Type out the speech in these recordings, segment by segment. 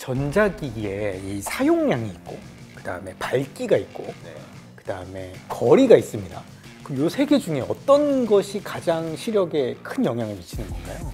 전자기기에 이 사용량이 있고, 그 다음에 밝기가 있고, 그 다음에 거리가 있습니다. 그럼 이 세 개 중에 어떤 것이 가장 시력에 큰 영향을 미치는 건가요?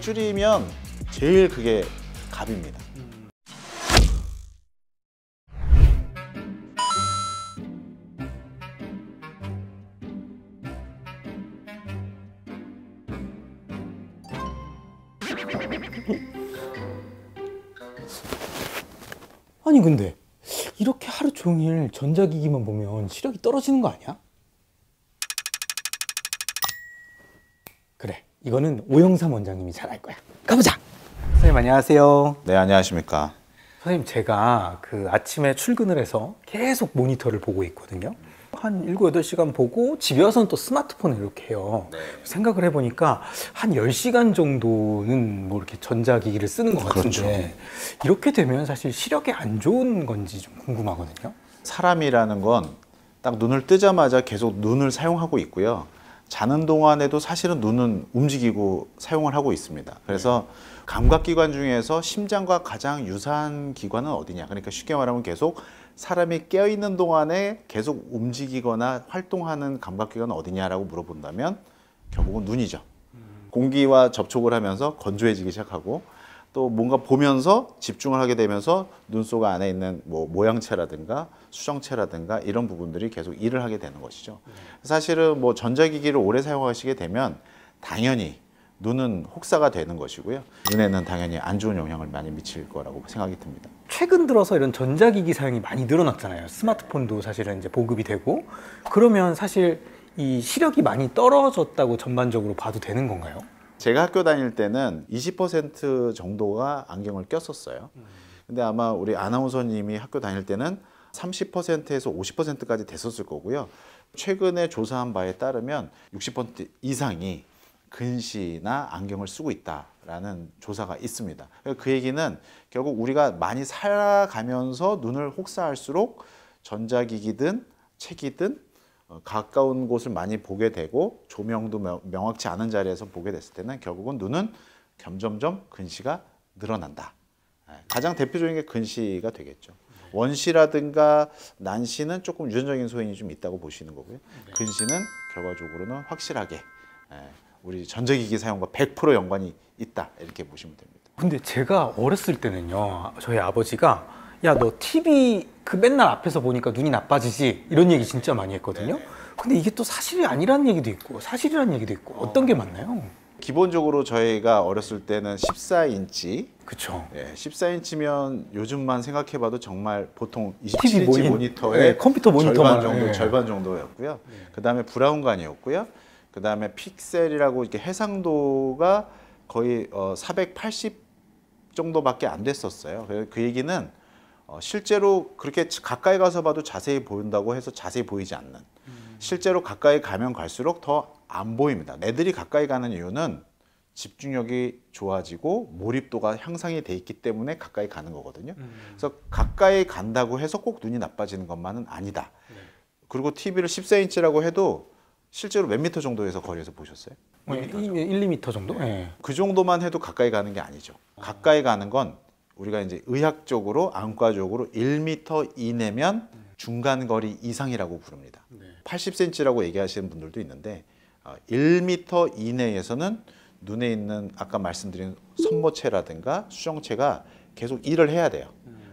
줄이면 제일 그게 갑입니다. 아니 근데 이렇게 하루 종일 전자기기만 보면 시력이 떨어지는 거 아니야? 그래, 이거는 오영삼 원장님이 잘 알 거야. 가보자. 선생님 안녕하세요. 네, 안녕하십니까. 선생님, 제가 그 아침에 출근을 해서 계속 모니터를 보고 있거든요. 한 7, 8시간 보고 집에 와서는 또 스마트폰을 이렇게 해요. 생각을 해보니까 한 10시간 정도는 뭐 이렇게 전자기기를 쓰는 것 같은데, 그렇죠. 이렇게 되면 사실 시력에 안 좋은 건지 좀 궁금하거든요. 사람이라는 건 딱 눈을 뜨자마자 계속 눈을 사용하고 있고요. 자는 동안에도 사실은 눈은 움직이고 사용을 하고 있습니다. 그래서 감각기관 중에서 심장과 가장 유사한 기관은 어디냐? 그러니까 쉽게 말하면 계속 사람이 깨어있는 동안에 계속 움직이거나 활동하는 감각기관은 어디냐라고 물어본다면 결국은 눈이죠. 공기와 접촉을 하면서 건조해지기 시작하고 또 뭔가 보면서 집중을 하게 되면서 눈 속 안에 있는 뭐 모양체라든가 수정체라든가 이런 부분들이 계속 일을 하게 되는 것이죠. 사실은 뭐 전자기기를 오래 사용하시게 되면 당연히 눈은 혹사가 되는 것이고요. 눈에는 당연히 안 좋은 영향을 많이 미칠 거라고 생각이 듭니다. 최근 들어서 이런 전자기기 사용이 많이 늘어났잖아요. 스마트폰도 사실은 이제 보급이 되고, 그러면 사실 이 시력이 많이 떨어졌다고 전반적으로 봐도 되는 건가요? 제가 학교 다닐 때는 20% 정도가 안경을 꼈었어요. 근데 아마 우리 아나운서님이 학교 다닐 때는 30%에서 50%까지 됐었을 거고요. 최근에 조사한 바에 따르면 60% 이상이 근시나 안경을 쓰고 있다라는 조사가 있습니다. 그 얘기는 결국 우리가 많이 살아가면서 눈을 혹사할수록 전자기기든 책이든 가까운 곳을 많이 보게 되고 조명도 명확치 않은 자리에서 보게 됐을 때는 결국은 눈은 점점점 근시가 늘어난다. 가장 대표적인 게 근시가 되겠죠. 원시라든가 난시는 조금 유전적인 소인이 좀 있다고 보시는 거고요. 근시는 결과적으로는 확실하게 우리 전자기기 사용과 100% 연관이 있다, 이렇게 보시면 됩니다. 근데 제가 어렸을 때는요, 저희 아버지가 야, 너 TV 그 맨날 앞에서 보니까 눈이 나빠지지, 이런 얘기 진짜 많이 했거든요. 근데 이게 또 사실이 아니라는 얘기도 있고 사실이라는 얘기도 있고, 어떤 게 맞나요? 기본적으로 저희가 어렸을 때는 14인치, 그쵸. 14인치면 요즘만 생각해봐도 정말 보통 TV 27인치 모니터의 컴퓨터 모니터만 절반 정도였고요. 그 다음에 브라운관이었고요. 그 다음에 픽셀이라고 이렇게 해상도가 거의 480 정도밖에 안 됐었어요. 그 얘기는 실제로 그렇게 가까이 가서 봐도 자세히 보인다고 해서 자세히 보이지 않는, 실제로 가까이 가면 갈수록 더 안 보입니다. 애들이 가까이 가는 이유는 집중력이 좋아지고 몰입도가 향상이 돼 있기 때문에 가까이 가는 거거든요. 그래서 가까이 간다고 해서 꼭 눈이 나빠지는 것만은 아니다. 그리고 TV를 14인치라고 해도 실제로 몇 미터 정도에서 거리에서 보셨어요? 1, 2m 정도? 그 정도만 해도 가까이 가는 게 아니죠. 가까이 가는 건 우리가 이제 의학적으로, 안과적으로 1m 이내면 중간 거리 이상이라고 부릅니다. 80cm라고 얘기하시는 분들도 있는데 1m 이내에서는 눈에 있는 아까 말씀드린 선모체라든가 수정체가 계속 일을 해야 돼요.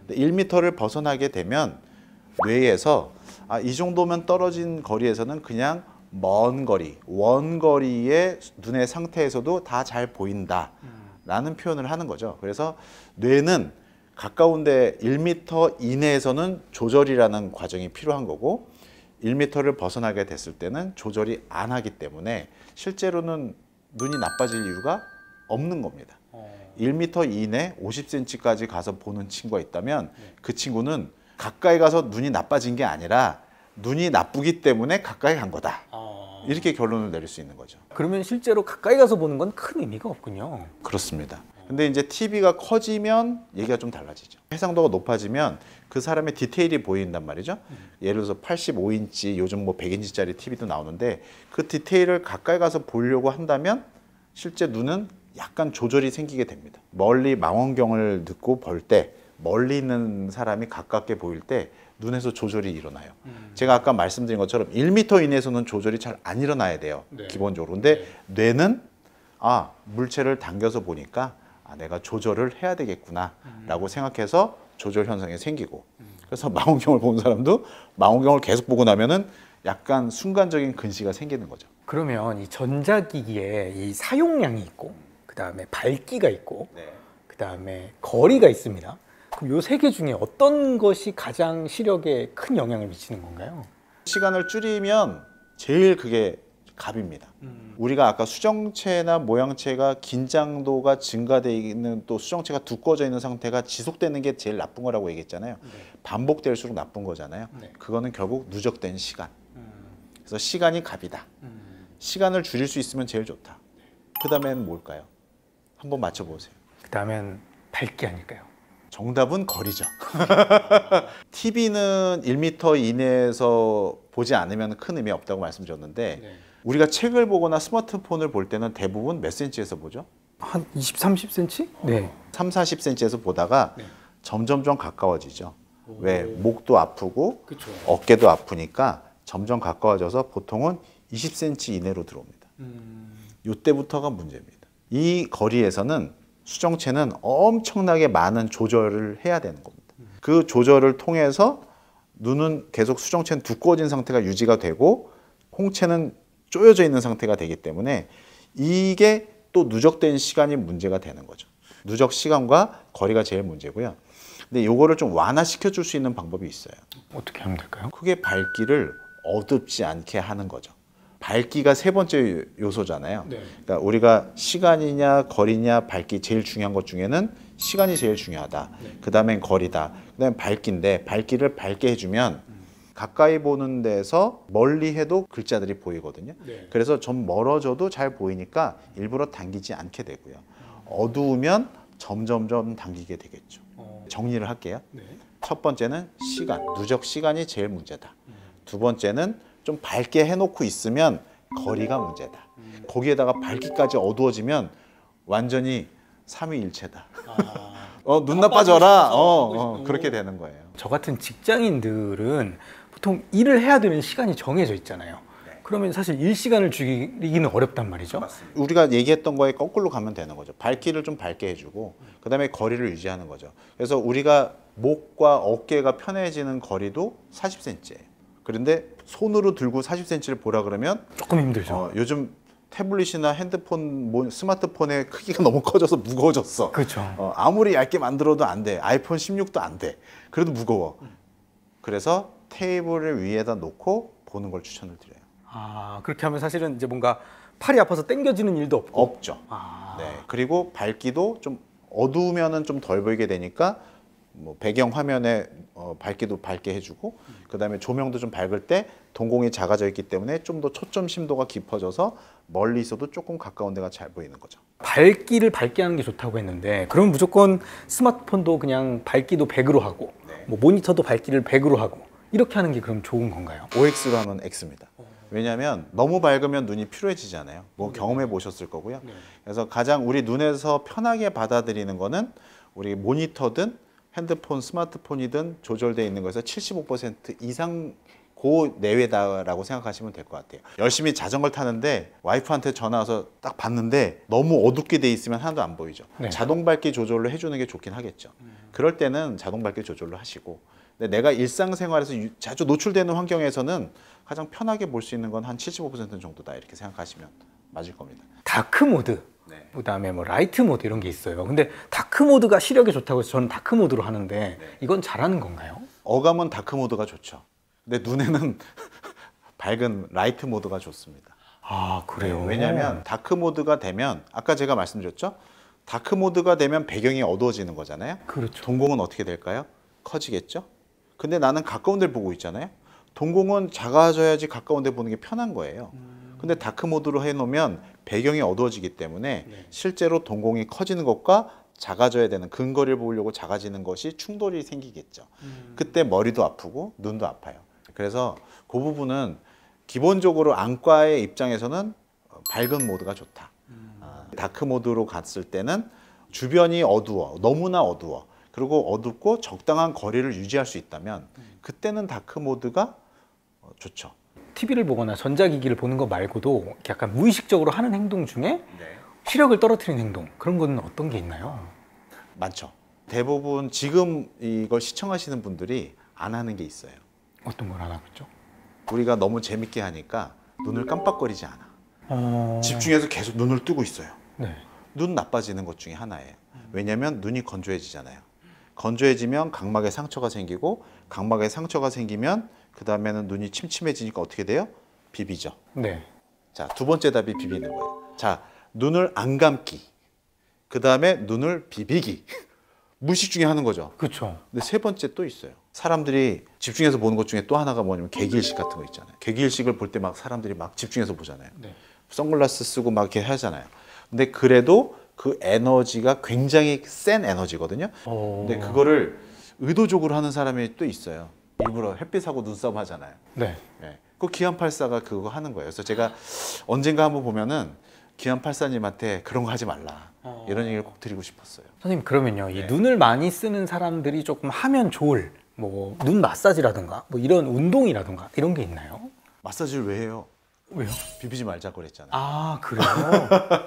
근데 1m를 벗어나게 되면 뇌에서 이 정도면 떨어진 거리에서는 그냥 먼 거리, 원거리의 눈의 상태에서도 다 잘 보인다 라는 표현을 하는 거죠. 그래서 뇌는 가까운데 1m 이내에서는 조절이라는 과정이 필요한 거고 1m를 벗어나게 됐을 때는 조절이 안 하기 때문에 실제로는 눈이 나빠질 이유가 없는 겁니다. 1m 이내 50cm까지 가서 보는 친구가 있다면 그 친구는 가까이 가서 눈이 나빠진 게 아니라 눈이 나쁘기 때문에 가까이 간 거다. 이렇게 결론을 내릴 수 있는 거죠. 그러면 실제로 가까이 가서 보는 건 큰 의미가 없군요. 그렇습니다. 근데 이제 TV가 커지면 얘기가 좀 달라지죠. 해상도가 높아지면 그 사람의 디테일이 보인단 말이죠. 예를 들어서 85인치, 요즘 뭐 100인치짜리 TV도 나오는데 그 디테일을 가까이 가서 보려고 한다면 실제 눈은 약간 조절이 생기게 됩니다. 멀리 망원경을 듣고 볼 때 멀리 있는 사람이 가깝게 보일 때 눈에서 조절이 일어나요. 제가 아까 말씀드린 것처럼 1m 이내에서는 조절이 잘 안 일어나야 돼요. 네. 기본적으로. 근데 뇌는 물체를 당겨서 보니까 내가 조절을 해야 되겠구나 라고 생각해서 조절 현상이 생기고 그래서 망원경을 보는 사람도 망원경을 계속 보고 나면은 약간 순간적인 근시가 생기는 거죠. 그러면 이 전자기기에 이 사용량이 있고 그다음에 밝기가 있고 그다음에 거리가 있습니다. 그럼 요 세 개 중에 어떤 것이 가장 시력에 큰 영향을 미치는 건가요? 시간을 줄이면 제일 그게 값입니다. 우리가 아까 수정체나 모양체가 긴장도가 증가되어 있는 또 수정체가 두꺼워져 있는 상태가 지속되는 게 제일 나쁜 거라고 얘기했잖아요. 반복될수록 나쁜 거잖아요. 그거는 결국 누적된 시간. 그래서 시간이 값이다. 시간을 줄일 수 있으면 제일 좋다. 그 다음엔 뭘까요? 한번 맞춰보세요. 그 다음엔 밝기 아닐까요? 정답은 거리죠. TV는 1m 이내에서 보지 않으면 큰 의미 없다고 말씀드렸는데 우리가 책을 보거나 스마트폰을 볼 때는 대부분 몇 cm에서 보죠? 한 20, 30cm? 네. 3, 40cm에서 보다가 점점점 가까워지죠. 왜? 목도 아프고 그쵸. 어깨도 아프니까 점점 가까워져서 보통은 20cm 이내로 들어옵니다. 이때부터가 문제입니다. 이 거리에서는 수정체는 엄청나게 많은 조절을 해야 되는 겁니다. 그 조절을 통해서 눈은 계속 수정체는 두꺼워진 상태가 유지가 되고 홍채는 쪼여져 있는 상태가 되기 때문에 이게 또 누적된 시간이 문제가 되는 거죠. 누적 시간과 거리가 제일 문제고요. 근데 이거를 좀 완화시켜 줄 수 있는 방법이 있어요. 어떻게 하면 될까요? 크게 밝기를 어둡지 않게 하는 거죠. 밝기가 세 번째 요소잖아요. 그러니까 우리가 시간이냐 거리냐 밝기 제일 중요한 것 중에는 시간이 제일 중요하다. 그 다음엔 거리다. 그 다음에 밝기인데 밝기를 밝게 해주면 가까이 보는 데서 멀리 해도 글자들이 보이거든요. 그래서 좀 멀어져도 잘 보이니까 일부러 당기지 않게 되고요. 어두우면 점점점 당기게 되겠죠. 정리를 할게요. 첫 번째는 시간, 누적 시간이 제일 문제다. 두 번째는 좀 밝게 해놓고 있으면 거리가 문제다. 거기에다가 밝기까지 어두워지면 완전히 삼위일체다. 눈 나빠져라. 그렇게 되는 거예요. 저 같은 직장인들은 보통 일을 해야 되는 시간이 정해져 있잖아요. 그러면 사실 일 시간을 줄이기는 어렵단 말이죠. 우리가 얘기했던 거에 거꾸로 가면 되는 거죠. 밝기를 좀 밝게 해주고 그 다음에 거리를 유지하는 거죠. 그래서 우리가 목과 어깨가 편해지는 거리도 40cm예요. 그런데 손으로 들고 40cm를 보라 그러면 조금 힘들죠. 요즘 태블릿이나 핸드폰, 스마트폰의 크기가 너무 커져서 무거워졌어. 그렇죠. 아무리 얇게 만들어도 안 돼. 아이폰 16도 안 돼. 그래도 무거워. 그래서 테이블을 위에다 놓고 보는 걸 추천을 드려요. 그렇게 하면 사실은 이제 뭔가 팔이 아파서 당겨지는 일도 없고. 없죠. 네. 그리고 밝기도 좀 어두우면은 좀 덜 보이게 되니까 뭐 배경 화면에 밝기도 밝게 해주고 그 다음에 조명도 좀 밝을 때 동공이 작아져 있기 때문에 좀 더 초점 심도가 깊어져서 멀리 있어도 조금 가까운 데가 잘 보이는 거죠. 밝기를 밝게 하는 게 좋다고 했는데 그럼 무조건 스마트폰도 그냥 밝기도 100으로 하고 뭐 모니터도 밝기를 100으로 하고 이렇게 하는 게 그럼 좋은 건가요? OX로 하면 X입니다. 왜냐하면 너무 밝으면 눈이 피로해지잖아요. 뭐 경험해 보셨을 거고요. 그래서 가장 우리 눈에서 편하게 받아들이는 거는 우리 모니터든 핸드폰, 스마트폰이든 조절되어 있는 것에서 75% 이상 그 내외다라고 생각하시면 될 것 같아요. 열심히 자전거를 타는데 와이프한테 전화 와서 딱 봤는데 너무 어둡게 돼 있으면 하나도 안 보이죠. 자동 밝기 조절로 해주는 게 좋긴 하겠죠. 그럴 때는 자동 밝기 조절로 하시고 근데 내가 일상생활에서 자주 노출되는 환경에서는 가장 편하게 볼 수 있는 건 한 75% 정도다 이렇게 생각하시면 맞을 겁니다. 다크 모드, 그다음에 뭐 라이트 모드 이런 게 있어요. 근데 다크 모드가 시력에 좋다고 해서 저는 다크 모드로 하는데 이건 잘하는 건가요? 어감은 다크 모드가 좋죠. 근데 눈에는 밝은 라이트 모드가 좋습니다. 그래요? 왜냐하면 다크 모드가 되면 아까 제가 말씀드렸죠. 다크 모드가 되면 배경이 어두워지는 거잖아요. 그렇죠. 동공은 어떻게 될까요? 커지겠죠. 근데 나는 가까운 데를 보고 있잖아요. 동공은 작아져야지 가까운 데 보는 게 편한 거예요. 근데 다크 모드로 해놓으면 배경이 어두워지기 때문에 실제로 동공이 커지는 것과 작아져야 되는 근거리를 보려고 작아지는 것이 충돌이 생기겠죠. 그때 머리도 아프고 눈도 아파요. 그래서 그 부분은 기본적으로 안과의 입장에서는 밝은 모드가 좋다. 다크 모드로 갔을 때는 주변이 어두워, 너무나 어두워, 그리고 어둡고 적당한 거리를 유지할 수 있다면 그때는 다크 모드가 좋죠. TV를 보거나 전자기기를 보는 거 말고도 약간 무의식적으로 하는 행동 중에 시력을 떨어뜨리는 행동, 그런 거는 어떤 게 있나요? 많죠. 대부분 지금 이걸 시청하시는 분들이 안 하는 게 있어요. 어떤 걸 안 하고 있죠? 우리가 너무 재밌게 하니까 눈을 깜빡거리지 않아. 집중해서 계속 눈을 뜨고 있어요. 네. 눈 나빠지는 것 중에 하나예요. 왜냐하면 눈이 건조해지잖아요. 건조해지면 각막에 상처가 생기고, 각막에 상처가 생기면 그 다음에는 눈이 침침해지니까 어떻게 돼요? 비비죠. 네. 자, 두 번째 답이 비비는 거예요. 자, 눈을 안 감기, 그 다음에 눈을 비비기. 무의식 중에 하는 거죠. 그렇죠. 근데 세 번째 또 있어요. 사람들이 집중해서 보는 것 중에 또 하나가 뭐냐면 개기일식 같은 거 있잖아요. 개기일식을 볼 때 막 사람들이 막 집중해서 보잖아요. 네. 선글라스 쓰고 막 이렇게 하잖아요. 근데 그래도 그 에너지가 굉장히 센 에너지거든요. 근데 그거를 의도적으로 하는 사람이 또 있어요. 일부러 햇빛하고 눈싸움 하잖아요. 네. 네. 그 기안84가 그거 하는 거예요. 그래서 제가 언젠가 한번 보면은 기안84님한테 그런 거 하지 말라, 이런 얘기를 꼭 드리고 싶었어요. 선생님, 그러면요, 이 네. 눈을 많이 쓰는 사람들이 조금 하면 좋을 뭐 눈 마사지라든가 뭐 이런 운동이라든가 이런 게 있나요? 마사지를 왜 해요? 왜요? 비비지 말자고 그랬잖아요. 아, 그래요?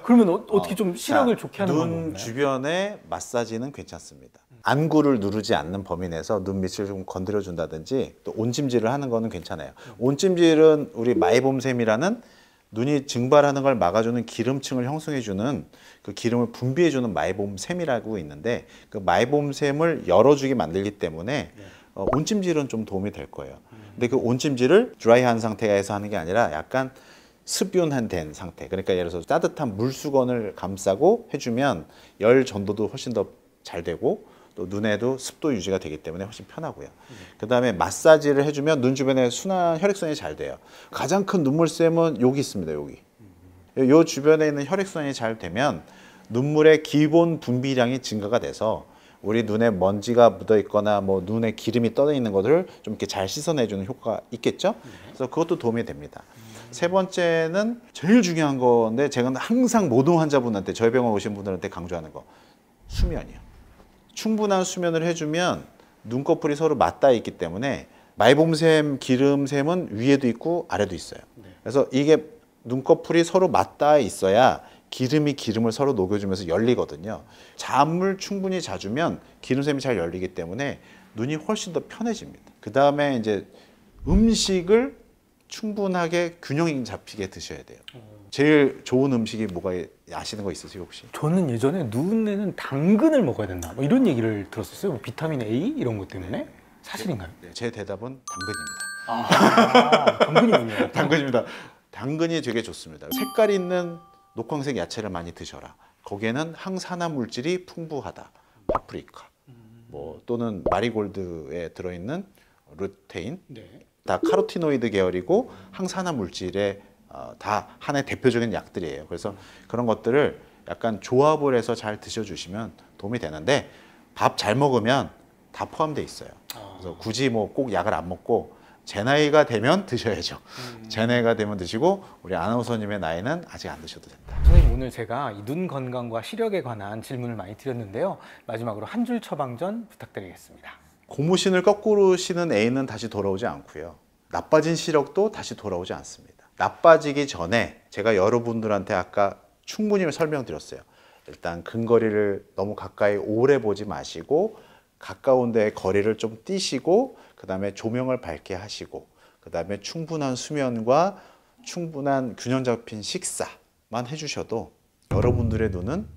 그러면 어떻게 좀 시력을 자, 좋게 하는 눈 방법이 있나요? 주변에 마사지는 괜찮습니다. 안구를 누르지 않는 범위 내에서 눈 밑을 좀 건드려 준다든지, 또 온찜질을 하는 거는 괜찮아요. 온찜질은 우리 마이봄샘이라는 눈이 증발하는 걸 막아주는 기름층을 형성해주는, 그 기름을 분비해주는 마이봄샘이라고 있는데, 그 마이봄샘을 열어주게 만들기 때문에 온찜질은 좀 도움이 될 거예요. 근데 그 온찜질을 드라이한 상태에서 하는 게 아니라 약간 습윤한 상태, 그러니까 예를 들어서 따뜻한 물수건을 감싸고 해주면 열 전도도 훨씬 더 잘 되고, 또 눈에도 습도 유지가 되기 때문에 훨씬 편하고요. 그 다음에 마사지를 해주면 눈 주변에 순환 혈액순환이 잘 돼요. 가장 큰 눈물샘은 여기 있습니다. 여기. 요 주변에 있는 혈액순환이 잘 되면 눈물의 기본 분비량이 증가가 돼서 우리 눈에 먼지가 묻어 있거나 뭐 눈에 기름이 떠 있는 것을 좀 이렇게 잘 씻어내주는 효과가 있겠죠. 그래서 그것도 도움이 됩니다. 세 번째는 제일 중요한 건데, 제가 항상 모든 환자분한테, 저희 병원 오신 분들한테 강조하는 거, 수면이요. 충분한 수면을 해주면 눈꺼풀이 서로 맞닿아 있기 때문에 마이봄샘, 기름샘은 위에도 있고 아래도 있어요. 그래서 이게 눈꺼풀이 서로 맞닿아 있어야 기름이 기름을 서로 녹여주면서 열리거든요. 잠을 충분히 자주면 기름샘이 잘 열리기 때문에 눈이 훨씬 더 편해집니다. 그 다음에 이제 음식을 충분하게 균형 잡히게 드셔야 돼요. 제일 좋은 음식이 뭐가 아시는 거 있으세요 혹시? 저는 예전에 눈에는 당근을 먹어야 된다 뭐 이런 얘기를 들었었어요. 뭐 비타민 A 이런 것 때문에. 사실인가요? 네, 제 대답은 당근입니다. 아, 당근이군요. 당근입니다. 당근이 되게 좋습니다. 색깔 있는 녹황색 야채를 많이 드셔라. 거기에는 항산화 물질이 풍부하다. 파프리카, 뭐 또는 마리골드에 들어있는 루테인, 네. 다 카로티노이드 계열이고 항산화 물질의 다 하나의 대표적인 약들이에요. 그래서 그런 것들을 약간 조합을 해서 잘 드셔주시면 도움이 되는데, 밥 잘 먹으면 다 포함되어 있어요. 그래서 굳이 뭐 꼭 약을 안 먹고 제 나이가 되면 드셔야죠. 제 나이가 되면 드시고, 우리 아나운서님의 나이는 아직 안 드셔도 된다. 선생님, 오늘 제가 이 눈 건강과 시력에 관한 질문을 많이 드렸는데요. 마지막으로 한 줄 처방전 부탁드리겠습니다. 고무신을 거꾸로 신은 애인은 다시 돌아오지 않고요. 나빠진 시력도 다시 돌아오지 않습니다. 나빠지기 전에 제가 여러분들한테 아까 충분히 설명드렸어요. 일단 근거리를 너무 가까이 오래 보지 마시고, 가까운 데의 거리를 좀 띄시고, 그 다음에 조명을 밝게 하시고, 그 다음에 충분한 수면과 충분한 균형 잡힌 식사만 해주셔도 여러분들의 눈은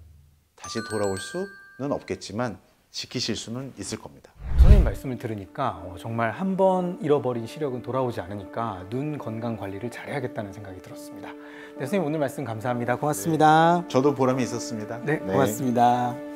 다시 돌아올 수는 없겠지만 지키실 수는 있을 겁니다. 선생님 말씀을 들으니까 정말 한 번 잃어버린 시력은 돌아오지 않으니까 눈 건강 관리를 잘해야겠다는 생각이 들었습니다. 네, 선생님 오늘 말씀 감사합니다. 고맙습니다. 저도 보람이 있었습니다. 네, 고맙습니다.